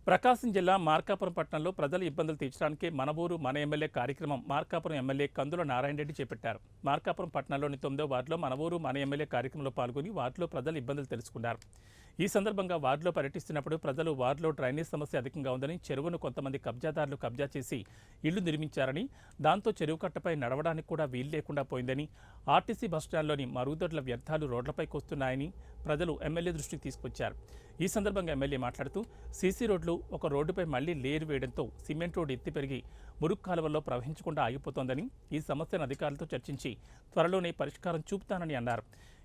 ప్రకాశం జిల్లా మార్కాపురం పట్టణంలో ప్రజల ఇబ్బందులు తీర్చడానికి మన ఊరు మన ఎమ్మెల్యే కార్యక్రమం మార్కాపురం ఎమ్మెల్యే కందుల నారాయణ రెడ్డి చేపట్టారు. మార్కాపురం పట్టణంలోని 9వ వార్డులో మన ఊరు మన ఎమ్మెల్యే కార్యక్రమంలో పాల్గొని వార్డులో ప్రజల ఇబ్బందులు తెలుసుకున్నారు. ఈ సందర్భంగా వార్డులో పర్యటిస్తున్నప్పుడు ప్రజలు వార్డులో డ్రైనేజ్ సమస్య అధికంగా ఉందని, చెరువును కొంతమంది కబ్జాదారులు కబ్జా చేసి ఇళ్లు నిర్మించారని, దాంతో చెరువు కట్టపై నడవడానికి కూడా వీలు లేకుండా పోయిందని, ఆర్టీసీ బస్టాండ్లోని మరుగుదొడ్ల వ్యర్థాలు రోడ్లపైకి వస్తున్నాయని ప్రజలు ఎమ్మెల్యే దృష్టికి తీసుకొచ్చారు. ఈ సందర్భంగా ఎమ్మెల్యే మాట్లాడుతూ సీసీ రోడ్లు ఒక రోడ్డుపై మళ్లీ లేరు వేయడంతో సిమెంట్ రోడ్డు ఎత్తి పెరిగి మురుగు కాలువల్లో ప్రవహించకుండా ఆగిపోతోందని, ఈ సమస్యను అధికారులతో చర్చించి త్వరలోనే పరిష్కారం చూపుతానని అన్నారు.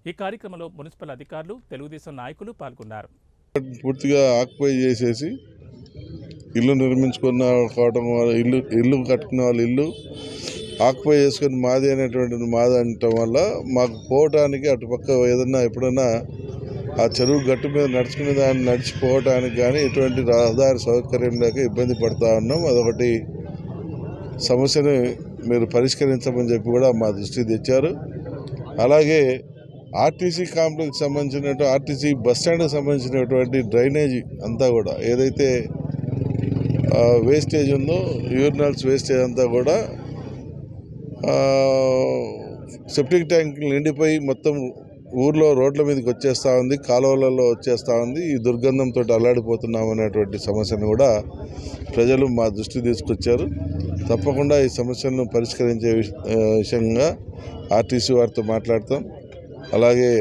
ఈ కార్యక్రమంలో మున్సిపల్ అధికారులు, తెలుగుదేశం నాయకులు పాల్గొన్నారు. పూర్తిగా ఆక్యుపై చేసేసి ఇల్లు నిర్మించుకున్న ఇల్లు కట్టుకున్న వాళ్ళు ఇల్లు ఆక్యుపై చేసుకుని మాది అనేటువంటి మాది అనటం వల్ల మాకు పోవటానికి అటుపక్క ఏదన్నా ఎప్పుడన్నా ఆ చెరువు గట్టు మీద నడుచుకునే దాన్ని నడిచిపోవటానికి కానీ ఎటువంటి రహదారి సౌకర్యం లేక ఇబ్బంది పడుతూ ఉన్నాం. అదొకటి సమస్యను మీరు పరిష్కరించమని చెప్పి కూడా మా దృష్టికి తెచ్చారు. అలాగే ఆర్టీసీ కాంప్లెక్స్ సంబంధించినట్టు ఆర్టీసీ బస్టాండ్కి సంబంధించినటువంటి డ్రైనేజీ అంతా కూడా ఏదైతే వేస్టేజ్ ఉందో యూరినల్స్ వేస్టేజ్ అంతా కూడా సెప్టిక్ ట్యాంకులు నిండిపోయి మొత్తం ఊర్లో రోడ్ల మీదకి వచ్చేస్తూ ఉంది, కాలువలలో వచ్చేస్తూ ఉంది. ఈ దుర్గంధంతో అల్లాడిపోతున్నాం అనేటువంటి సమస్యను కూడా ప్రజలు మా దృష్టికి తీసుకొచ్చారు. తప్పకుండా ఈ సమస్యలను పరిష్కరించే విషయంగా ఆర్టీసీ వారితో మాట్లాడతాం. అలాగే